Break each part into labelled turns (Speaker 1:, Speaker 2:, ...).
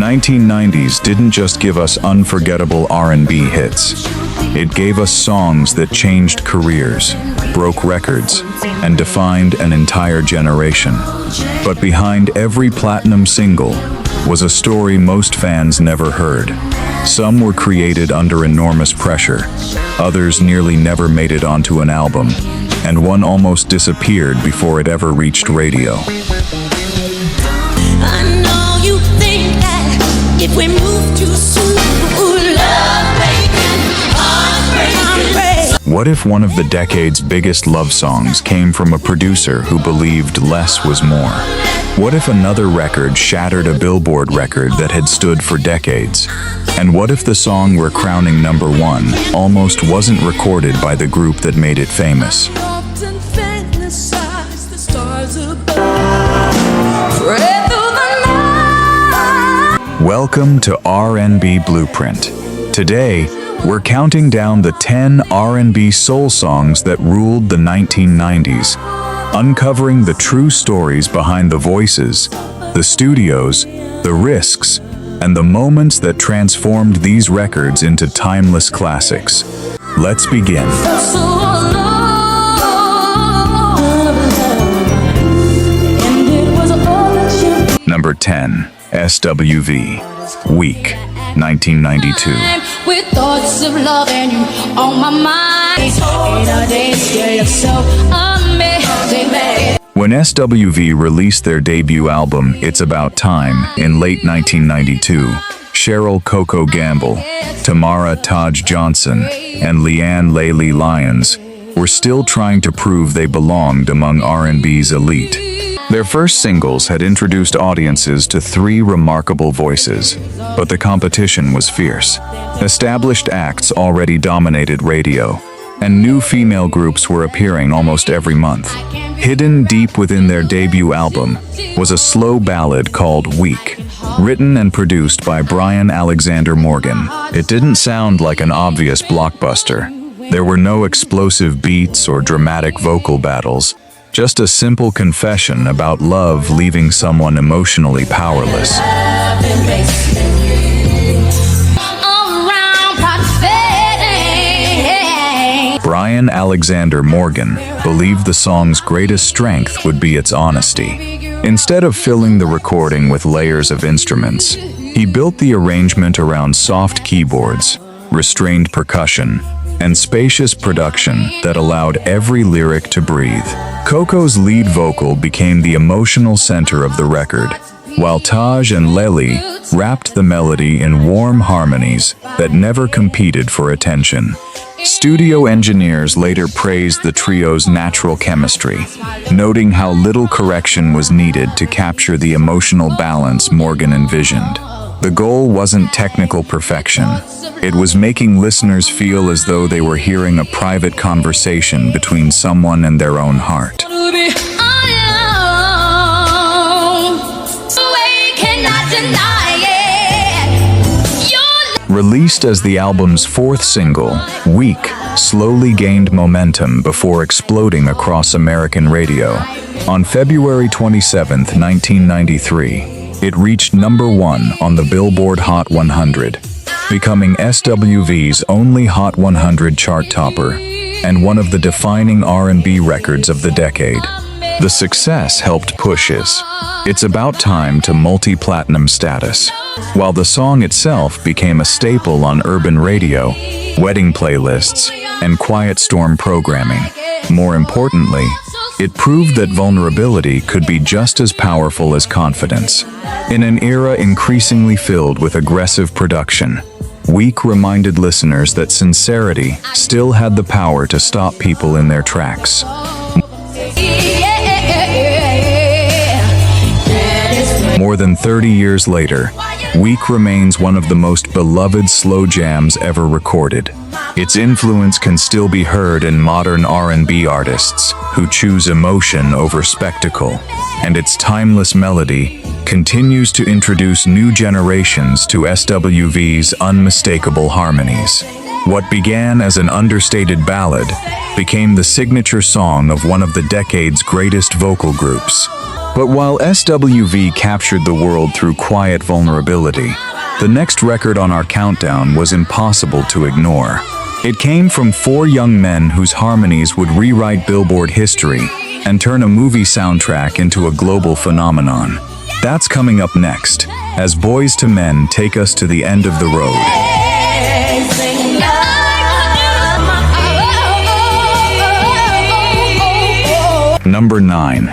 Speaker 1: 1990s didn't just give us unforgettable R&B hits. It gave us songs that changed careers, broke records, and defined an entire generation. But behind every platinum single was a story most fans never heard. Some were created under enormous pressure, others nearly never made it onto an album, and one almost disappeared before it ever reached radio.
Speaker 2: I know you think that if we move too soon,
Speaker 1: What if one of the decade's biggest love songs came from a producer who believed less was more? What if another record shattered a Billboard record that had stood for decades? And what if the song we're crowning #1 almost wasn't recorded by the group that made it famous? Welcome to RnB Blueprint. Today, we're counting down the 10 R&B soul songs that ruled the 1990s, uncovering the true stories behind the voices, the studios, the risks, and the moments that transformed these records into timeless classics. Let's begin. Number 10, SWV, Weak, 1992.
Speaker 2: With thoughts of loving you on my mind.
Speaker 1: When SWV released their debut album, It's About Time, in late 1992, Cheryl Coco Gamble, Tamara Taj Johnson, and Leanne Laylee Lyons were still trying to prove they belonged among R&B's elite. Their first singles had introduced audiences to 3 remarkable voices, but the competition was fierce. Established acts already dominated radio, and new female groups were appearing almost every month. Hidden deep within their debut album was a slow ballad called Weak, written and produced by Brian Alexander Morgan. It didn't sound like an obvious blockbuster. There were no explosive beats or dramatic vocal battles, just a simple confession about love leaving someone emotionally powerless. Brian Alexander Morgan believed the song's greatest strength would be its honesty. Instead of filling the recording with layers of instruments, he built the arrangement around soft keyboards, restrained percussion, and spacious production that allowed every lyric to breathe. Coco's lead vocal became the emotional center of the record, while Taj and Laylee wrapped the melody in warm harmonies that never competed for attention. Studio engineers later praised the trio's natural chemistry, noting how little correction was needed to capture the emotional balance Morgan envisioned. The goal wasn't technical perfection. It was making listeners feel as though they were hearing a private conversation between someone and their own heart. Released as the album's 4th single, Weak slowly gained momentum before exploding across American radio. On February 27, 1993, it reached #1 on the Billboard Hot 100, becoming SWV's only Hot 100 chart topper and one of the defining R&B records of the decade. The success helped push his It's About Time to multi-platinum status, while the song itself became a staple on urban radio, wedding playlists, and quiet storm programming. More importantly, it proved that vulnerability could be just as powerful as confidence. In an era increasingly filled with aggressive production, Weak reminded listeners that sincerity still had the power to stop people in their tracks. More than 30 years later, Weak remains one of the most beloved slow jams ever recorded. Its influence can still be heard in modern R&B artists who choose emotion over spectacle, and its timeless melody continues to introduce new generations to SWV's unmistakable harmonies. What began as an understated ballad became the signature song of one of the decade's greatest vocal groups. But while SWV captured the world through quiet vulnerability, the next record on our countdown was impossible to ignore. It came from four young men whose harmonies would rewrite Billboard history and turn a movie soundtrack into a global phenomenon. That's coming up next, as Boyz II Men take us to the end of the road. Number 9.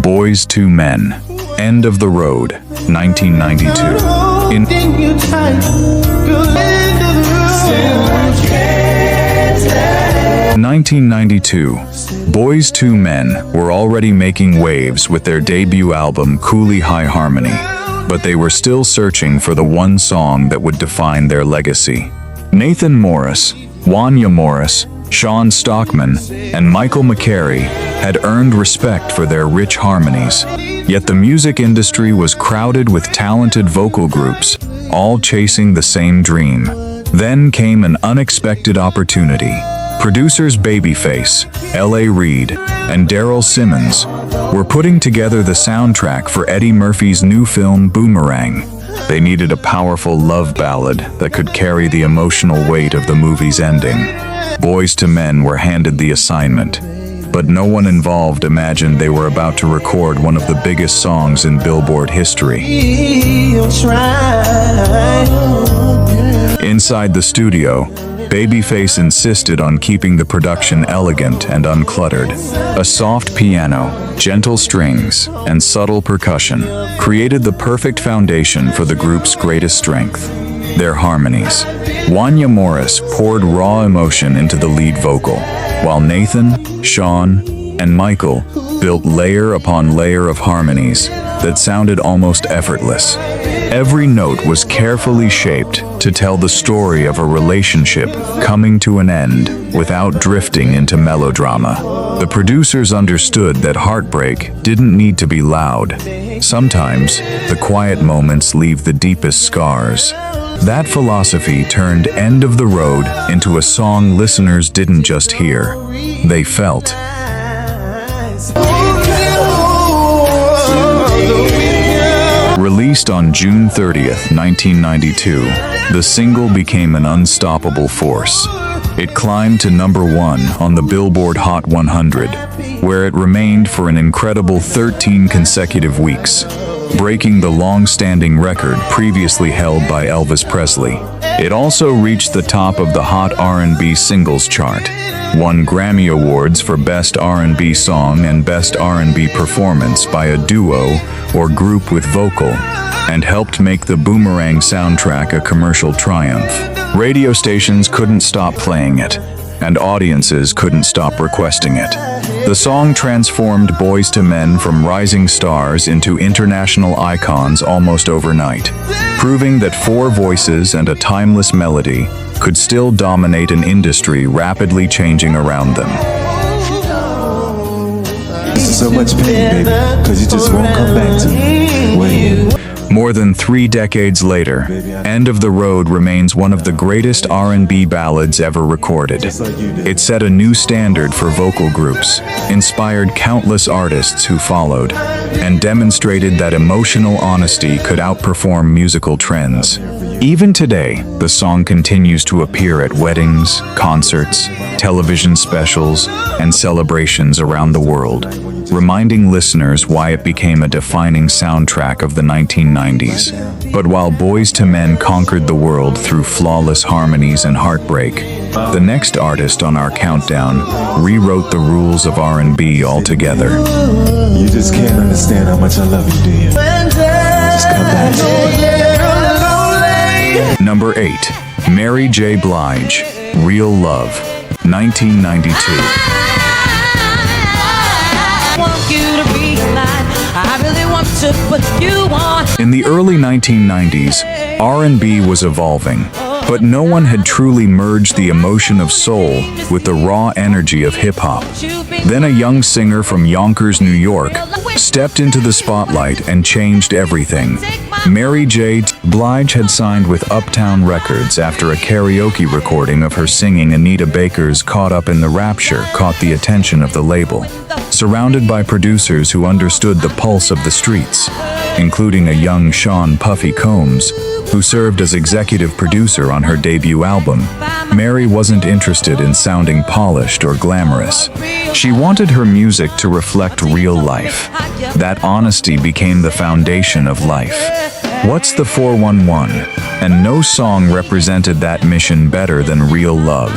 Speaker 1: Boyz II Men, End of the Road, 1992. In 1992, Boyz II Men were already making waves with their debut album Coolie High Harmony, but they were still searching for the one song that would define their legacy. Nathan Morris, Wanya Morris, Sean Stockman, and Michael McCary had earned respect for their rich harmonies, yet the music industry was crowded with talented vocal groups, all chasing the same dream. Then came an unexpected opportunity. Producers Babyface, L.A. Reid, and Daryl Simmons were putting together the soundtrack for Eddie Murphy's new film Boomerang. They needed a powerful love ballad that could carry the emotional weight of the movie's ending. Boyz II Men were handed the assignment, but no one involved imagined they were about to record one of the biggest songs in Billboard history. Inside the studio, Babyface insisted on keeping the production elegant and uncluttered. A soft piano, gentle strings, and subtle percussion created the perfect foundation for the group's greatest strength, their harmonies. Wanya Morris poured raw emotion into the lead vocal, while Nathan, Sean, and Michael built layer upon layer of harmonies that sounded almost effortless. Every note was carefully shaped to tell the story of a relationship coming to an end without drifting into melodrama. The producers understood that heartbreak didn't need to be loud. Sometimes, the quiet moments leave the deepest scars. That philosophy turned End of the Road into a song listeners didn't just hear, they felt. Released on June 30th, 1992, the single became an unstoppable force. It climbed to number 1 on the Billboard Hot 100, where it remained for an incredible 13 consecutive weeks, breaking the long-standing record previously held by Elvis Presley. It also reached the top of the Hot R&B Singles chart, won Grammy Awards for Best R&B Song and Best R&B Performance by a duo or group with vocal, and helped make the Boomerang soundtrack a commercial triumph. Radio stations couldn't stop playing it, and audiences couldn't stop requesting it. The song transformed Boyz II Men from rising stars into international icons almost overnight, proving that four voices and a timeless melody could still dominate an industry rapidly changing around them.
Speaker 3: This is so much pain, baby, because you just won't come back to me. Wait.
Speaker 1: More than 3 decades later, End of the Road remains one of the greatest R&B ballads ever recorded. It set a new standard for vocal groups, inspired countless artists who followed, and demonstrated that emotional honesty could outperform musical trends. Even today, the song continues to appear at weddings, concerts, television specials, and celebrations around the world, reminding listeners why it became a defining soundtrack of the 1990s. But while Boyz II Men conquered the world through flawless harmonies and heartbreak, the next artist on our countdown rewrote the rules of R&B altogether.
Speaker 3: You just can't understand how much I love you, do you? Just come back to me.
Speaker 1: Number 8. Mary J. Blige, Real Love, 1992.
Speaker 2: In
Speaker 1: the early 1990s, R&B was evolving. But no one had truly merged the emotion of soul with the raw energy of hip-hop. Then a young singer from Yonkers, New York, stepped into the spotlight and changed everything. Mary J. Blige had signed with Uptown Records after a karaoke recording of her singing Anita Baker's Caught Up in the Rapture caught the attention of the label. Surrounded by producers who understood the pulse of the streets, including a young Sean Puffy Combs, who served as executive producer on her debut album, Mary wasn't interested in sounding polished or glamorous. She wanted her music to reflect real life. That honesty became the foundation of life. What's the 411? And no song represented that mission better than Real Love.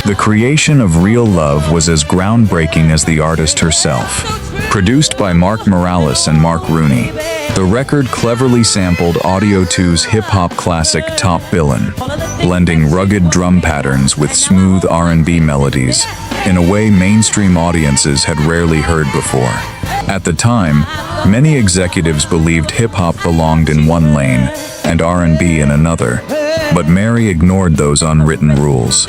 Speaker 1: The creation of Real Love was as groundbreaking as the artist herself. Produced by Mark Morales and Mark Rooney, the record cleverly sampled Audio 2's hip-hop classic Top Billin', blending rugged drum patterns with smooth R&B melodies in a way mainstream audiences had rarely heard before. At the time, many executives believed hip-hop belonged in one lane and R&B in another, but Mary ignored those unwritten rules.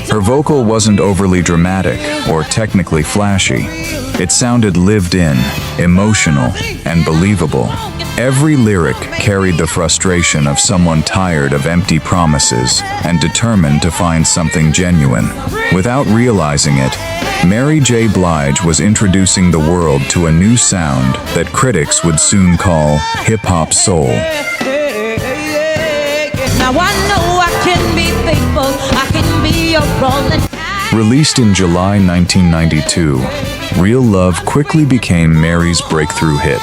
Speaker 1: Her vocal wasn't overly dramatic or technically flashy. It sounded lived in, emotional, and believable. Every lyric carried the frustration of someone tired of empty promises and determined to find something genuine. Without realizing it, Mary J. Blige was introducing the world to a new sound that critics would soon call hip-hop soul.
Speaker 2: Now I know I can be faithful, I can be a rolling.
Speaker 1: Released in July 1992, Real Love quickly became Mary's breakthrough hit.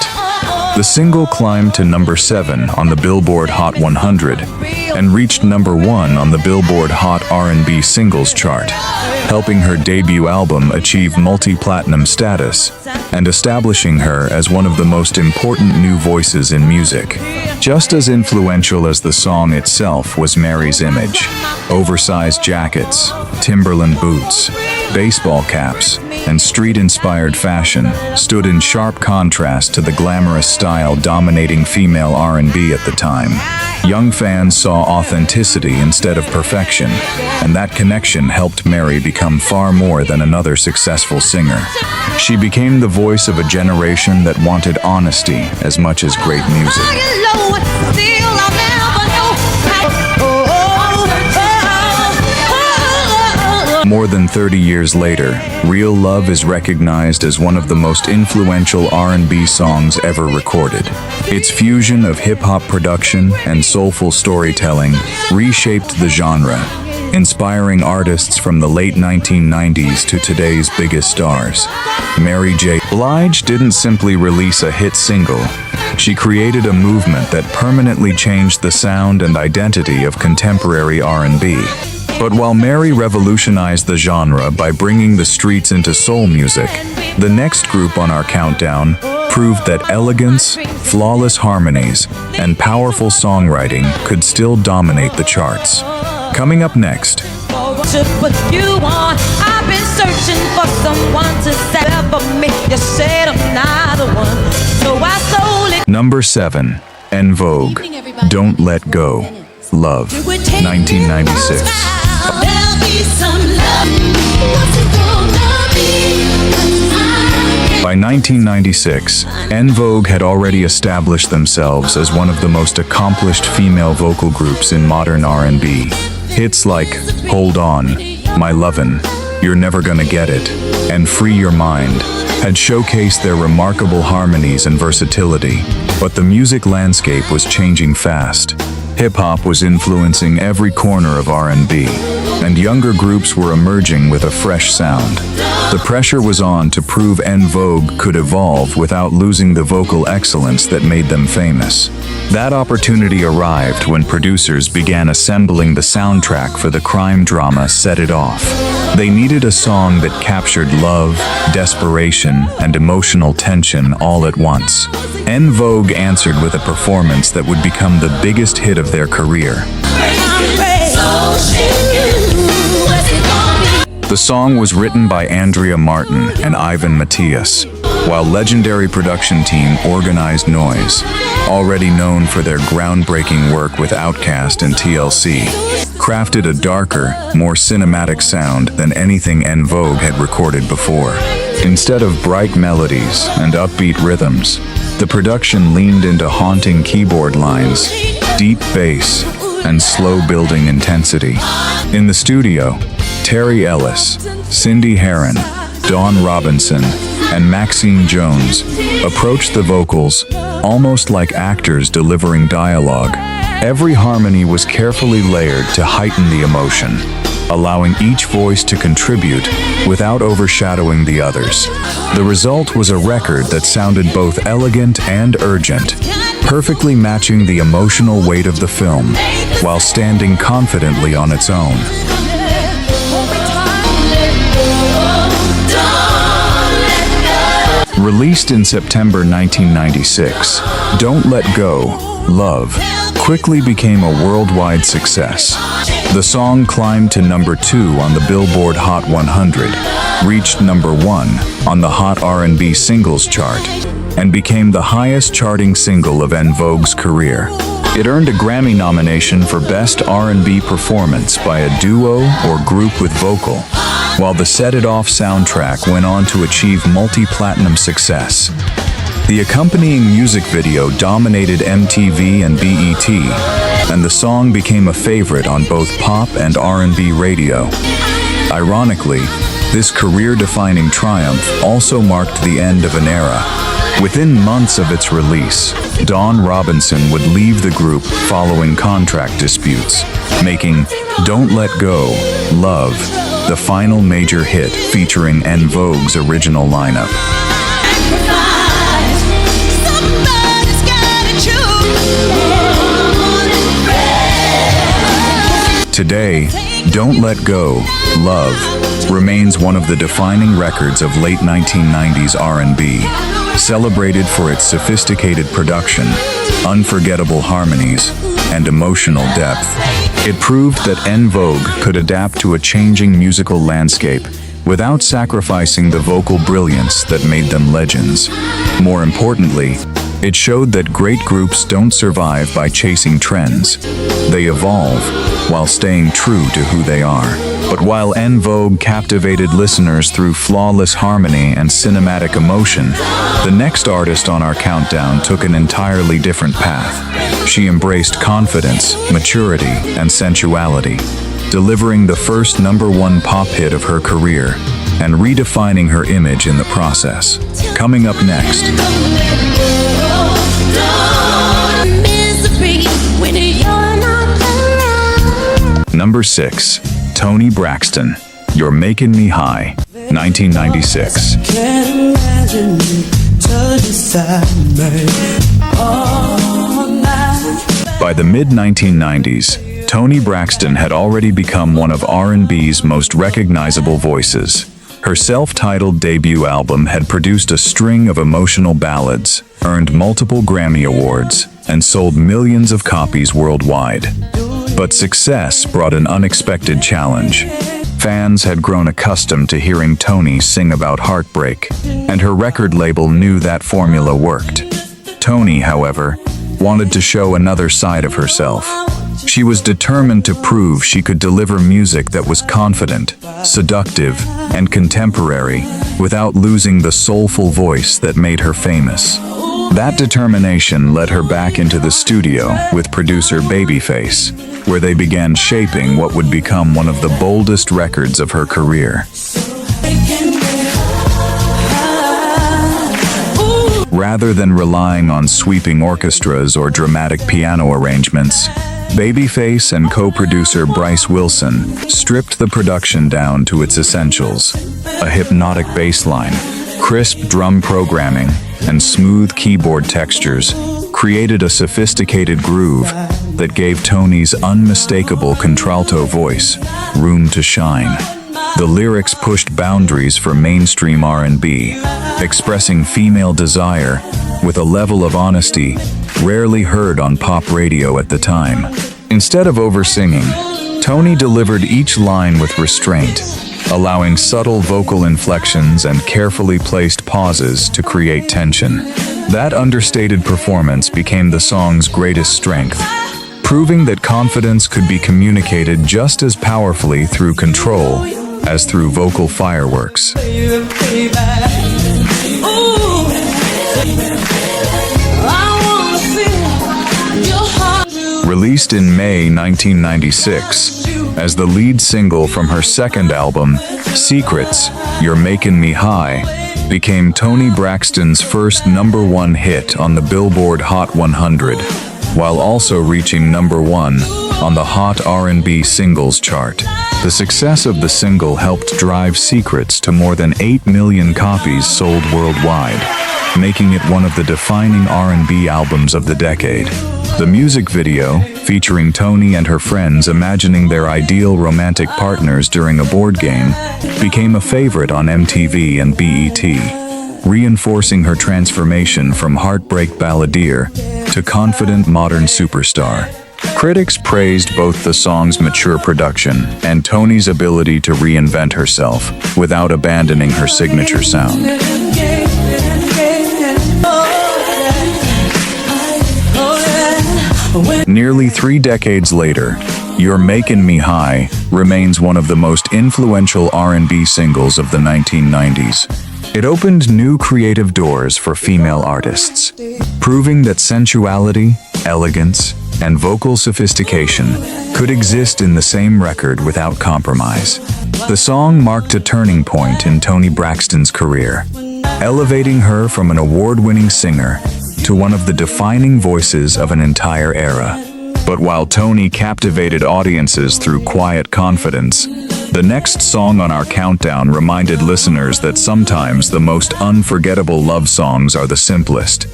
Speaker 1: The single climbed to number 7 on the Billboard Hot 100 and reached number 1 on the Billboard Hot R&B Singles chart, helping her debut album achieve multi-platinum status and establishing her as one of the most important new voices in music. Just as influential as the song itself was Mary's image. Oversized jackets, Timberland boots, baseball caps, and street-inspired fashion stood in sharp contrast to the glamorous style dominating female R&B at the time. Young fans saw authenticity instead of perfection, and that connection helped Mary become far more than another successful singer. She became the voice of a generation that wanted honesty as much as great music. More than 30 years later, Real Love is recognized as one of the most influential R&B songs ever recorded. Its fusion of hip-hop production and soulful storytelling reshaped the genre, inspiring artists from the late 1990s to today's biggest stars. Mary J. Blige didn't simply release a hit single. She created a movement that permanently changed the sound and identity of contemporary R&B. But while Mary revolutionized the genre by bringing the streets into soul music, the next group on our countdown proved that elegance, flawless harmonies, and powerful songwriting could still dominate the charts. Coming up next,
Speaker 2: To put you on, I've been searching for someone to set up for me. You said I'm not the one, so I slowly.
Speaker 1: number 7, En Vogue, Don't Let Go, Love, 1996.
Speaker 2: There'll be some love. What's it gonna be?
Speaker 1: By 1996, En Vogue had already established themselves as one of the most accomplished female vocal groups in modern R&B. Hits like Hold On, My Lovin', You're Never Gonna Get It, and Free Your Mind had showcased their remarkable harmonies and versatility. But the music landscape was changing fast. Hip-hop was influencing every corner of R&B, and younger groups were emerging with a fresh sound. The pressure was on to prove En Vogue could evolve without losing the vocal excellence that made them famous. That opportunity arrived when producers began assembling the soundtrack for the crime drama Set It Off. They needed a song that captured love, desperation, and emotional tension all at once. En Vogue answered with a performance that would become the biggest hit of their career. The song was written by Andrea Martin and Ivan Matias, while legendary production team Organized Noise, already known for their groundbreaking work with Outkast and TLC, crafted a darker, more cinematic sound than anything En Vogue had recorded before. Instead of bright melodies and upbeat rhythms, the production leaned into haunting keyboard lines, deep bass, and slow-building intensity. In the studio, Terry Ellis, Cindy Herron, Dawn Robinson, and Maxine Jones approached the vocals almost like actors delivering dialogue. Every harmony was carefully layered to heighten the emotion, allowing each voice to contribute without overshadowing the others. The result was a record that sounded both elegant and urgent, perfectly matching the emotional weight of the film while standing confidently on its own. Released in September 1996, Don't Let Go, Love quickly became a worldwide success. The song climbed to number 2 on the Billboard Hot 100, reached number 1 on the Hot R&B Singles chart, and became the highest charting single of En Vogue's career. It earned a Grammy nomination for Best R&B Performance by a Duo or Group with Vocal, while the Set It Off soundtrack went on to achieve multi-platinum success. The accompanying music video dominated MTV and BET, and the song became a favorite on both pop and R&B radio. Ironically, this career-defining triumph also marked the end of an era. Within months of its release, Dawn Robinson would leave the group following contract disputes, making Don't Let Go, Love the final major hit featuring En Vogue's original lineup. Today, Don't Let Go, Love remains one of the defining records of late 1990s R&B, celebrated for its sophisticated production, unforgettable harmonies, and emotional depth. It proved that En Vogue could adapt to a changing musical landscape without sacrificing the vocal brilliance that made them legends. More importantly, it showed that great groups don't survive by chasing trends. They evolve while staying true to who they are. But while En Vogue captivated listeners through flawless harmony and cinematic emotion, the next artist on our countdown took an entirely different path. She embraced confidence, maturity, and sensuality, delivering the first #1 pop hit of her career and redefining her image in the process. Coming up next. Number 6. Toni Braxton, You're Making Me High, 1996. By the mid-1990s, Toni Braxton had already become one of R&B's most recognizable voices. Her self-titled debut album had produced a string of emotional ballads, earned multiple Grammy Awards, and sold millions of copies worldwide. But success brought an unexpected challenge. Fans had grown accustomed to hearing Toni sing about heartbreak, and her record label knew that formula worked. Toni, however, wanted to show another side of herself. She was determined to prove she could deliver music that was confident, seductive, and contemporary without losing the soulful voice that made her famous. That determination led her back into the studio with producer Babyface, where they began shaping what would become one of the boldest records of her career. Rather than relying on sweeping orchestras or dramatic piano arrangements, Babyface and co-producer Bryce Wilson stripped the production down to its essentials: a hypnotic bass line, crisp drum programming, and smooth keyboard textures created a sophisticated groove that gave Toni's unmistakable contralto voice room to shine. The lyrics pushed boundaries for mainstream R&B, expressing female desire with a level of honesty rarely heard on pop radio at the time. Instead of over-singing, Toni delivered each line with restraint, allowing subtle vocal inflections and carefully placed pauses to create tension. That understated performance became the song's greatest strength, proving that confidence could be communicated just as powerfully through control as through vocal fireworks. Released in May 1996 as the lead single from her second album, Secrets, You're Makin' Me High, became Toni Braxton's first #1 hit on the Billboard Hot 100, while also reaching #1 on the Hot R&B Singles chart. The success of the single helped drive Secrets to more than 8 million copies sold worldwide, making it one of the defining R&B albums of the decade. The music video, featuring Toni and her friends imagining their ideal romantic partners during a board game, became a favorite on MTV and BET, reinforcing her transformation from heartbreak balladeer to confident modern superstar. Critics praised both the song's mature production and Toni's ability to reinvent herself without abandoning her signature sound. Nearly 3 decades later, You're Makin' Me High remains one of the most influential R&B singles of the 1990s. It opened new creative doors for female artists, proving that sensuality, elegance, and vocal sophistication could exist in the same record without compromise. The song marked a turning point in Toni Braxton's career, elevating her from an award-winning singer to one of the defining voices of an entire era. But while Toni captivated audiences through quiet confidence, the next song on our countdown reminded listeners that sometimes the most unforgettable love songs are the simplest.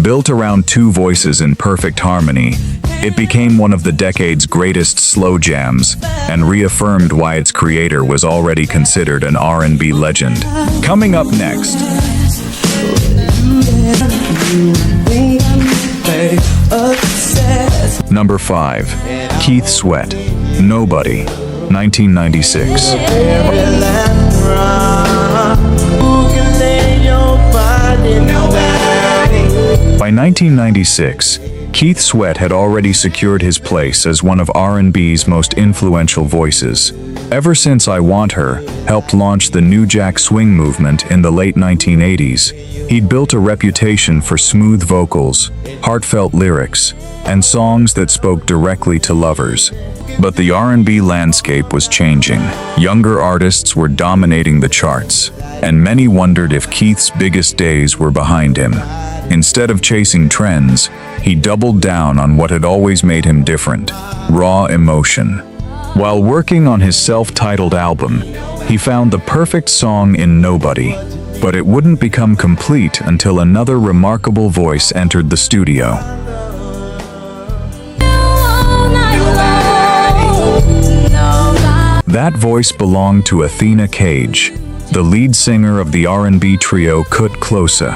Speaker 1: Built around 2 voices in perfect harmony, it became one of the decade's greatest slow jams and reaffirmed why its creator was already considered an R&B legend. Coming up next, Number 5. Keith Sweat, Nobody, 1996. By 1996, Keith Sweat had already secured his place as one of R&B's most influential voices. Ever Since I Want Her helped launch the New Jack Swing movement in the late 1980s. He'd built a reputation for smooth vocals, heartfelt lyrics, and songs that spoke directly to lovers. But the R&B landscape was changing. Younger artists were dominating the charts, and many wondered if Keith's biggest days were behind him. Instead of chasing trends, he doubled down on what had always made him different: raw emotion. While working on his self-titled album, he found the perfect song in Nobody, but it wouldn't become complete until another remarkable voice entered the studio. That voice belonged to Athena Cage, the lead singer of the R&B trio Kut Klose.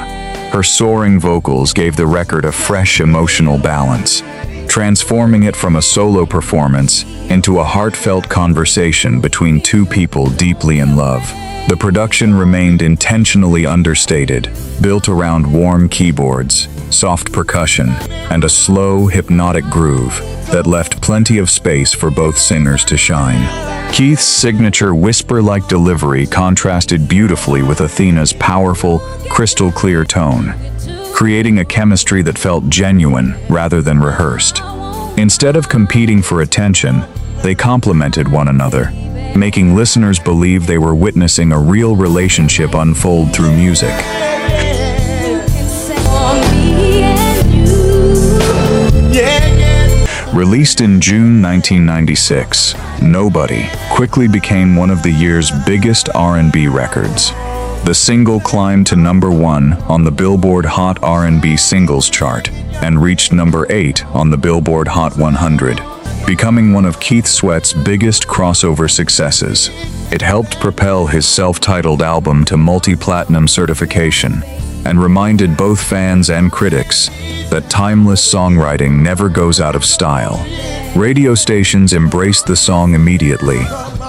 Speaker 1: Her soaring vocals gave the record a fresh emotional balance, transforming it from a solo performance into a heartfelt conversation between 2 people deeply in love. The production remained intentionally understated, built around warm keyboards, soft percussion, and a slow, hypnotic groove that left plenty of space for both singers to shine. Keith's signature whisper-like delivery contrasted beautifully with Athena's powerful, crystal-clear tone, creating a chemistry that felt genuine rather than rehearsed. Instead of competing for attention, they complemented one another, making listeners believe they were witnessing a real relationship unfold through music. Released in June 1996, Nobody quickly became one of the year's biggest R&B records. The single climbed to #1 on the Billboard Hot R&B Singles chart and reached #8 on the Billboard Hot 100, becoming one of Keith Sweat's biggest crossover successes. It helped propel his self-titled album to multi-platinum certification and reminded both fans and critics that timeless songwriting never goes out of style. Radio stations embraced the song immediately,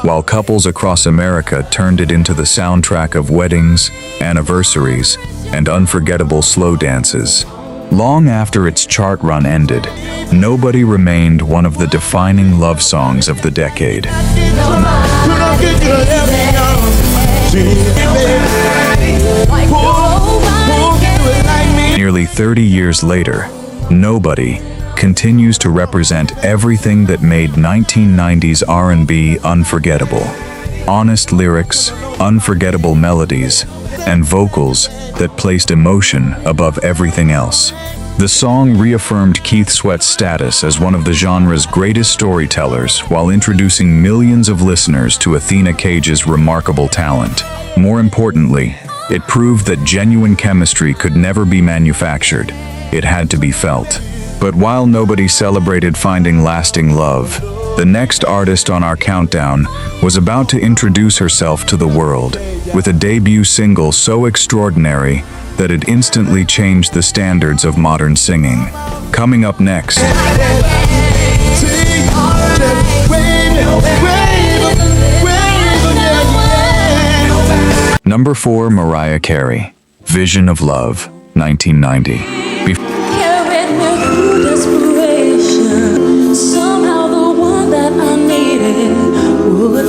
Speaker 1: while couples across America turned it into the soundtrack of weddings, anniversaries, and unforgettable slow dances. Long after its chart run ended, Nobody remained one of the defining love songs of the decade. Nearly 30 years later, Nobody continues to represent everything that made 1990s R&B unforgettable. Honest lyrics, unforgettable melodies, and vocals that placed emotion above everything else. The song reaffirmed Keith Sweat's status as one of the genre's greatest storytellers while introducing millions of listeners to Athena Cage's remarkable talent. More importantly, it proved that genuine chemistry could never be manufactured. It had to be felt. But while Nobody celebrated finding lasting love, the next artist on our countdown was about to introduce herself to the world with a debut single so extraordinary that it instantly changed the standards of modern singing. Coming up next, Number 4, Mariah Carey, Vision of Love, 1990.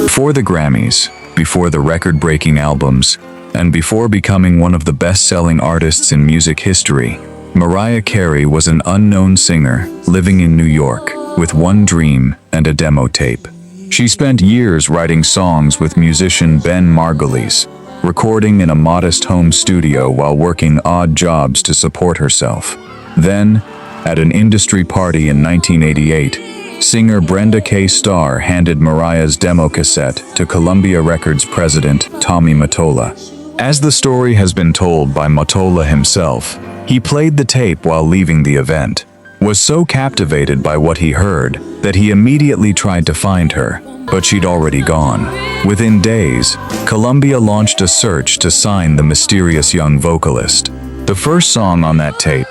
Speaker 1: Before the Grammys, before the record-breaking albums, and before becoming one of the best-selling artists in music history, Mariah Carey was an unknown singer living in New York with one dream and a demo tape. She spent years writing songs with musician Ben Margulies, recording in a modest home studio while working odd jobs to support herself. Then, at an industry party in 1988, singer Brenda K. Starr handed Mariah's demo cassette to Columbia Records president Tommy Mottola. As the story has been told by Mottola himself, he played the tape while leaving the event, was so captivated by what he heard that he immediately tried to find her, but she'd already gone. Within days, Columbia launched a search to sign the mysterious young vocalist. The first song on that tape,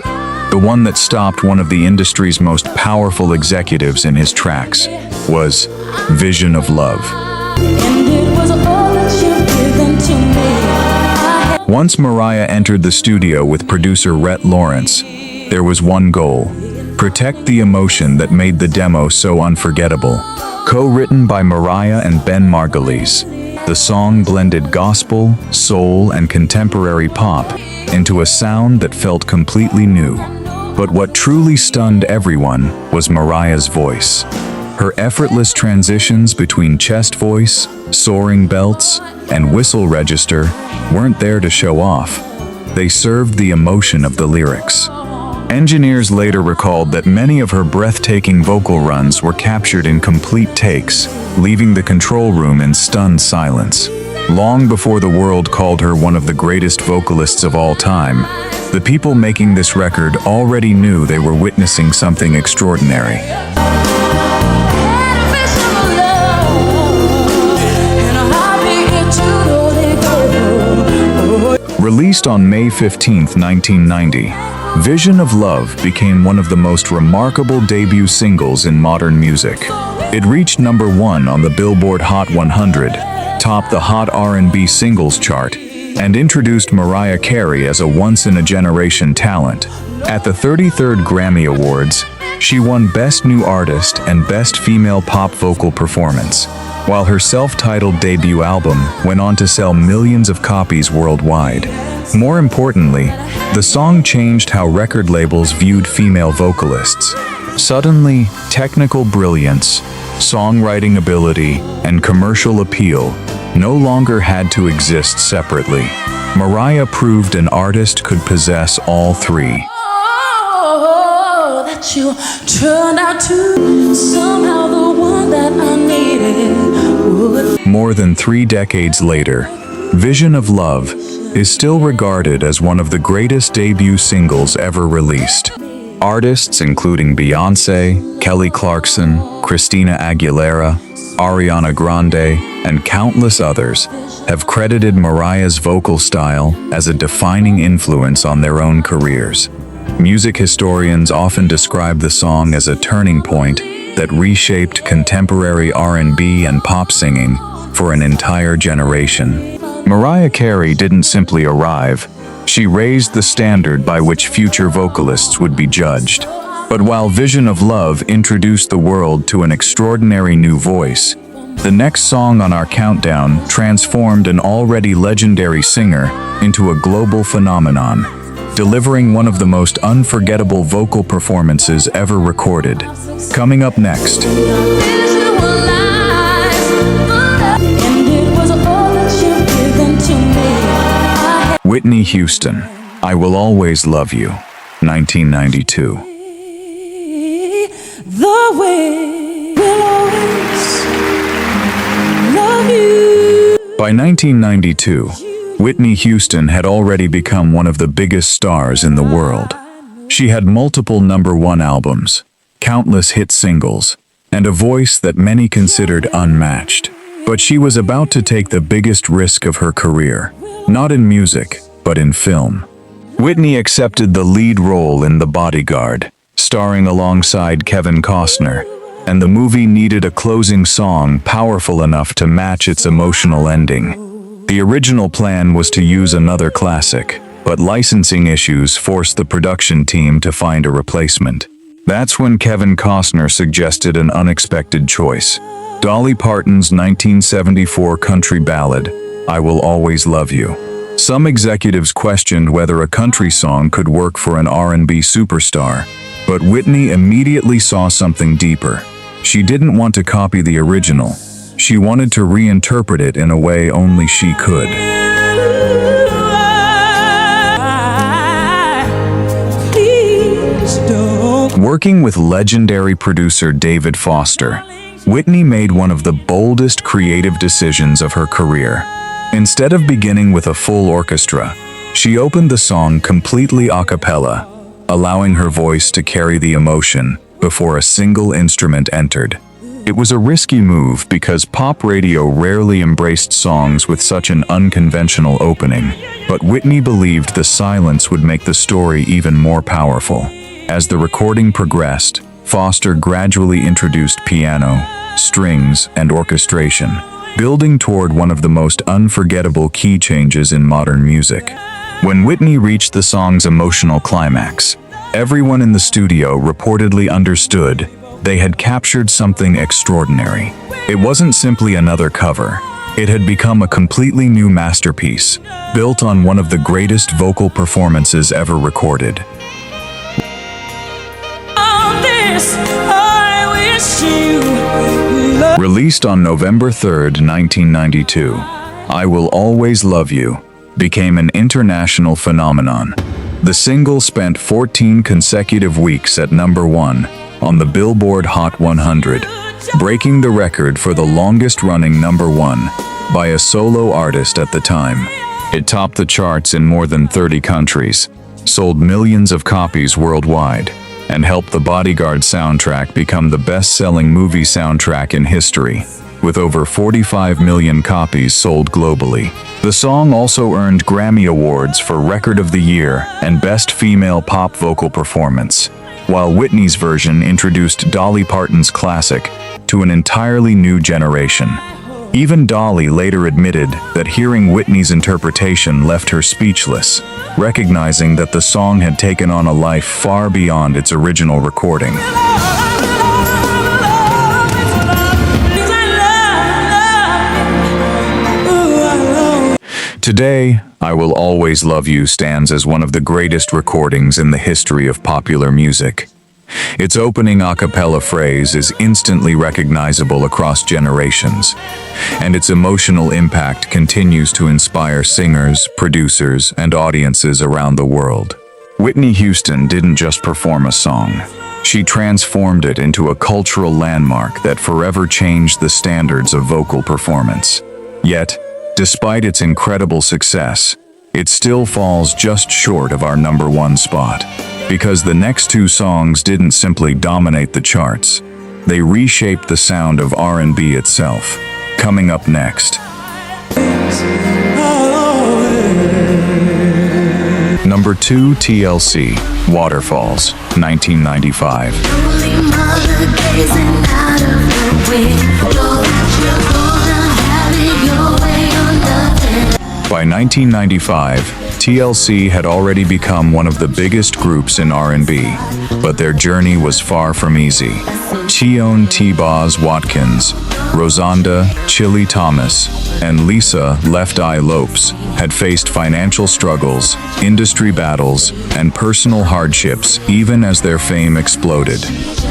Speaker 1: the one that stopped one of the industry's most powerful executives in his tracks, was Vision of Love. Once Mariah entered the studio with producer Rhett Lawrence, there was one goal: protect the emotion that made the demo so unforgettable. Co-written by Mariah and Ben Margulies, the song blended gospel, soul, and contemporary pop into a sound that felt completely new. But what truly stunned everyone was Mariah's voice. Her effortless transitions between chest voice, soaring belts, and whistle register weren't there to show off. They served the emotion of the lyrics. Engineers later recalled that many of her breathtaking vocal runs were captured in complete takes, leaving the control room in stunned silence. Long before the world called her one of the greatest vocalists of all time, the people making this record already knew they were witnessing something extraordinary. Released on May 15, 1990, Vision of Love became one of the most remarkable debut singles in modern music. It reached number 1 on the Billboard Hot 100, topped the Hot R&B Singles chart, and introduced Mariah Carey as a once-in-a-generation talent. At the 33rd Grammy Awards, she won Best New Artist and Best Female Pop Vocal Performance, while her self-titled debut album went on to sell millions of copies worldwide. More importantly, the song changed how record labels viewed female vocalists. Suddenly, technical brilliance, songwriting ability, and commercial appeal no longer had to exist separately. Mariah proved an artist could possess all three. That you turned out to somehow the one that I needed. More than 3 decades later, Vision of Love is still regarded as one of the greatest debut singles ever released. Artists including Beyoncé, Kelly Clarkson, Christina Aguilera, Ariana Grande, and countless others have credited Mariah's vocal style as a defining influence on their own careers. Music historians often describe the song as a turning point that reshaped contemporary R&B and pop singing for an entire generation. Mariah Carey didn't simply arrive, she raised the standard by which future vocalists would be judged. But while Vision of Love introduced the world to an extraordinary new voice, the next song on our countdown transformed an already legendary singer into a global phenomenon, delivering one of the most unforgettable vocal performances ever recorded. Coming up next, Whitney Houston, I Will Always Love You, 1992.
Speaker 2: The way will always love you.
Speaker 1: By 1992, Whitney Houston had already become one of the biggest stars in the world. She had multiple #1 albums, countless hit singles, and a voice that many considered unmatched. But she was about to take the biggest risk of her career, not in music, but in film. Whitney accepted the lead role in The Bodyguard, starring alongside Kevin Costner, and the movie needed a closing song powerful enough to match its emotional ending. The original plan was to use another classic, but licensing issues forced the production team to find a replacement. That's when Kevin Costner suggested an unexpected choice: Dolly Parton's 1974 country ballad, I Will Always Love You. Some executives questioned whether a country song could work for an R&B superstar, but Whitney immediately saw something deeper. She didn't want to copy the original. She wanted to reinterpret it in a way only she could. Working with legendary producer David Foster, Whitney made one of the boldest creative decisions of her career. Instead of beginning with a full orchestra, she opened the song completely a cappella, allowing her voice to carry the emotion before a single instrument entered. It was a risky move because pop radio rarely embraced songs with such an unconventional opening, but Whitney believed the silence would make the story even more powerful. As the recording progressed, Foster gradually introduced piano, strings, and orchestration, building toward one of the most unforgettable key changes in modern music. When Whitney reached the song's emotional climax, everyone in the studio reportedly understood they had captured something extraordinary. It wasn't simply another cover. It had become a completely new masterpiece, built on one of the greatest vocal performances ever recorded. Released on November 3, 1992, I Will Always Love You became an international phenomenon. The single spent 14 consecutive weeks at #1 on the Billboard Hot 100, breaking the record for the longest-running #1 by a solo artist at the time. It topped the charts in more than 30 countries, sold millions of copies worldwide, and helped The Bodyguard soundtrack become the best-selling movie soundtrack in history, with over 45 million copies sold globally. The song also earned Grammy Awards for Record of the Year and Best Female Pop Vocal Performance, while Whitney's version introduced Dolly Parton's classic to an entirely new generation. Even Dolly later admitted that hearing Whitney's interpretation left her speechless, recognizing that the song had taken on a life far beyond its original recording. Today, I Will Always Love You stands as one of the greatest recordings in the history of popular music. Its opening a cappella phrase is instantly recognizable across generations, and its emotional impact continues to inspire singers, producers, and audiences around the world. Whitney Houston didn't just perform a song. She transformed it into a cultural landmark that forever changed the standards of vocal performance. Yet, despite its incredible success, it still falls just short of our #1 spot. Because the next two songs didn't simply dominate the charts, they reshaped the sound of R&B itself. Coming up next. #2, TLC, Waterfalls, 1995. By 1995, TLC had already become one of the biggest groups in R&B, but their journey was far from easy. Chion T-Boz Watkins, Rosanda Chili Thomas, and Lisa Left Eye Lopes had faced financial struggles, industry battles, and personal hardships even as their fame exploded.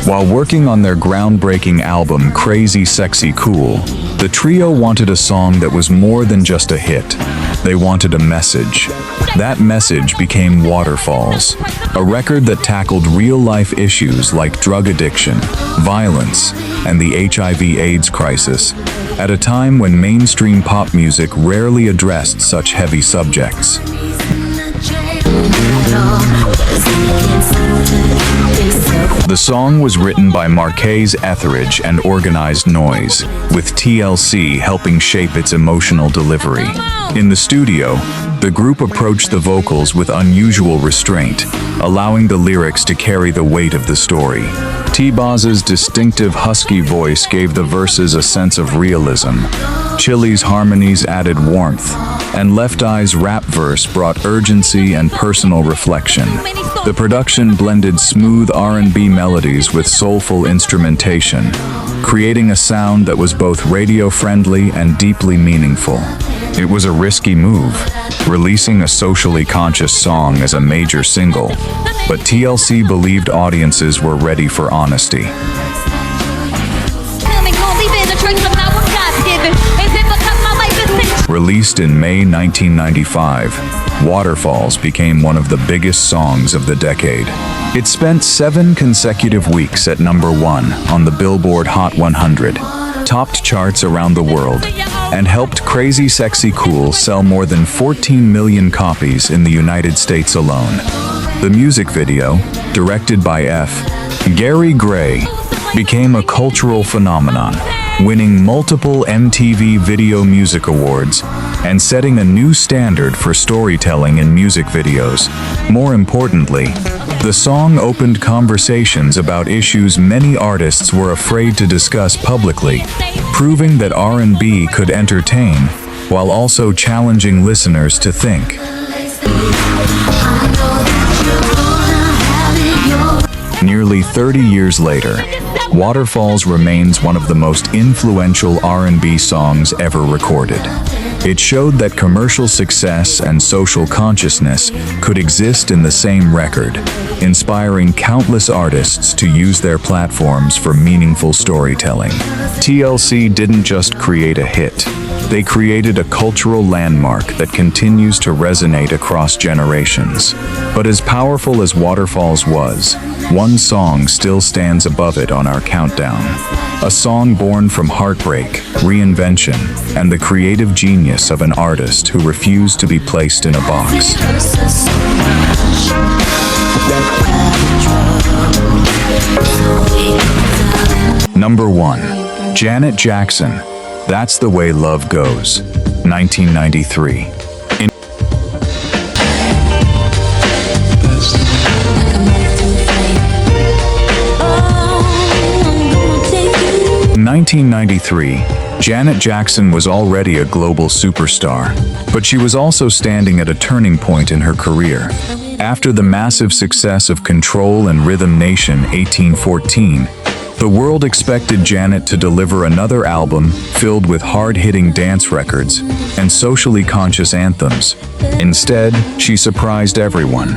Speaker 1: While working on their groundbreaking album Crazy Sexy Cool, the trio wanted a song that was more than just a hit. They wanted a message. That message became Waterfalls, a record that tackled real-life issues like drug addiction, violence, and the HIV/AIDS crisis, at a time when mainstream pop music rarely addressed such heavy subjects. The song was written by Marques Etheridge and Organized Noise, with TLC helping shape its emotional delivery. In the studio, the group approached the vocals with unusual restraint, allowing the lyrics to carry the weight of the story. T-Boz's distinctive husky voice gave the verses a sense of realism. Chili's harmonies added warmth, and Left Eye's rap verse brought urgency and personal reflection. The production blended smooth R&B melodies with soulful instrumentation, creating a sound that was both radio-friendly and deeply meaningful. It was a risky move, releasing a socially conscious song as a major single, but TLC believed audiences were ready for honesty. Released in May 1995, Waterfalls became one of the biggest songs of the decade. It spent 7 consecutive weeks at #1 on the Billboard Hot 100, topped charts around the world, and helped Crazy Sexy Cool sell more than 14 million copies in the United States alone. The music video, directed by Gary Gray, became a cultural phenomenon, winning multiple MTV Video Music Awards and setting a new standard for storytelling in music videos. More importantly, the song opened conversations about issues many artists were afraid to discuss publicly, proving that R&B could entertain while also challenging listeners to think. Nearly 30 years later, Waterfalls remains one of the most influential R&B songs ever recorded. It showed that commercial success and social consciousness could exist in the same record, inspiring countless artists to use their platforms for meaningful storytelling. TLC didn't just create a hit. They created a cultural landmark that continues to resonate across generations. But as powerful as Waterfalls was, one song still stands above it on our countdown. A song born from heartbreak, reinvention, and the creative genius of an artist who refused to be placed in a box. #1. Janet Jackson, That's the Way Love Goes, 1993. In 1993, Janet Jackson was already a global superstar, but she was also standing at a turning point in her career. After the massive success of Control and Rhythm Nation 1814, the world expected Janet to deliver another album filled with hard-hitting dance records and socially conscious anthems. Instead, she surprised everyone.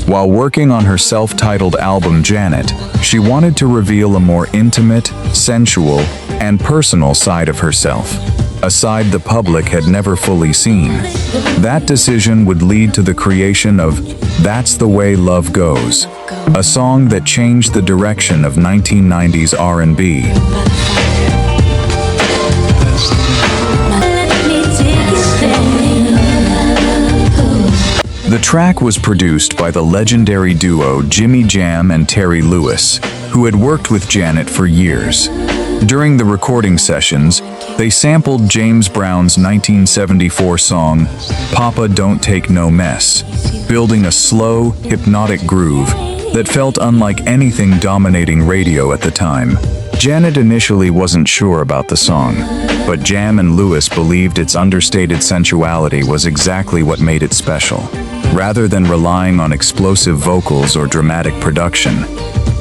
Speaker 1: While working on her self-titled album Janet, she wanted to reveal a more intimate, sensual, and personal side of herself, a side the public had never fully seen. That decision would lead to the creation of That's the Way Love Goes, a song that changed the direction of 1990s R&B. The track was produced by the legendary duo Jimmy Jam and Terry Lewis, who had worked with Janet for years. During the recording sessions, they sampled James Brown's 1974 song, Papa Don't Take No Mess, building a slow, hypnotic groove that felt unlike anything dominating radio at the time. Janet initially wasn't sure about the song, but Jam and Lewis believed its understated sensuality was exactly what made it special. Rather than relying on explosive vocals or dramatic production,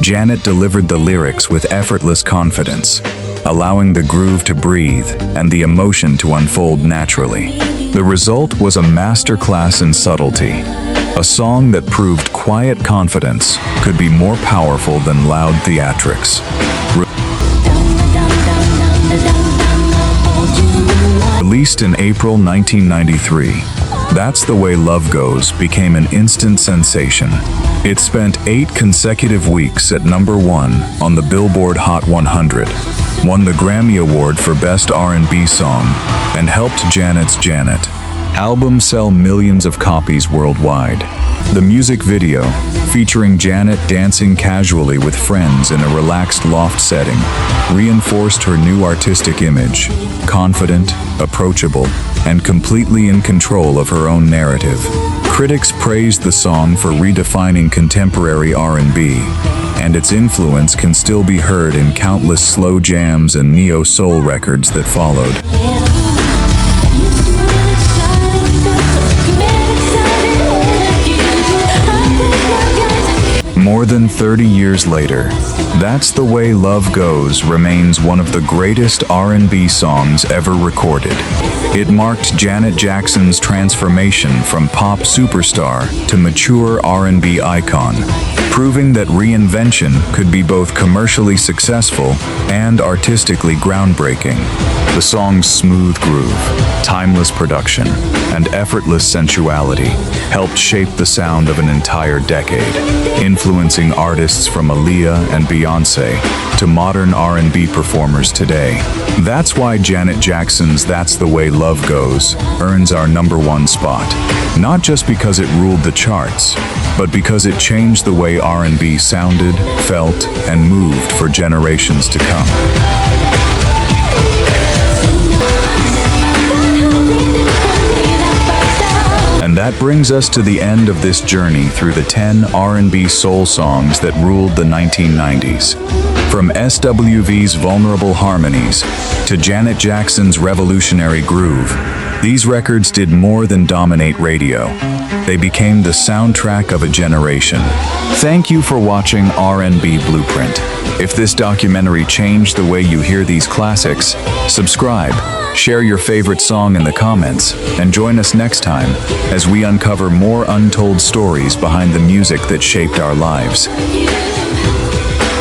Speaker 1: Janet delivered the lyrics with effortless confidence, allowing the groove to breathe and the emotion to unfold naturally. The result was a masterclass in subtlety, a song that proved quiet confidence could be more powerful than loud theatrics. Released in April 1993, That's the Way Love Goes became an instant sensation. It spent 8 consecutive weeks at #1 on the Billboard Hot 100, won the Grammy Award for Best R&B Song, and helped Janet's Janet album sell millions of copies worldwide. The music video, featuring Janet dancing casually with friends in a relaxed loft setting, reinforced her new artistic image, confident, approachable, and completely in control of her own narrative. Critics praised the song for redefining contemporary R&B, and its influence can still be heard in countless slow jams and neo-soul records that followed. More than 30 years later, That's the Way Love Goes remains one of the greatest R&B songs ever recorded. It marked Janet Jackson's transformation from pop superstar to mature R&B icon, proving that reinvention could be both commercially successful and artistically groundbreaking. The song's smooth groove, timeless production, and effortless sensuality helped shape the sound of an entire decade, influencing artists from Aaliyah and Beyoncé to modern R&B performers today. That's why Janet Jackson's That's the Way Love Goes earns our #1 spot, not just because it ruled the charts, but because it changed the way R&B sounded, felt, and moved for generations to come. And that brings us to the end of this journey through the 10 R&B soul songs that ruled the 1990s. From SWV's vulnerable harmonies to Janet Jackson's revolutionary groove, these records did more than dominate radio. They became the soundtrack of a generation. Thank you for watching RnB Blueprint. If this documentary changed the way you hear these classics, subscribe, share your favorite song in the comments, and join us next time as we uncover more untold stories behind the music that shaped our lives.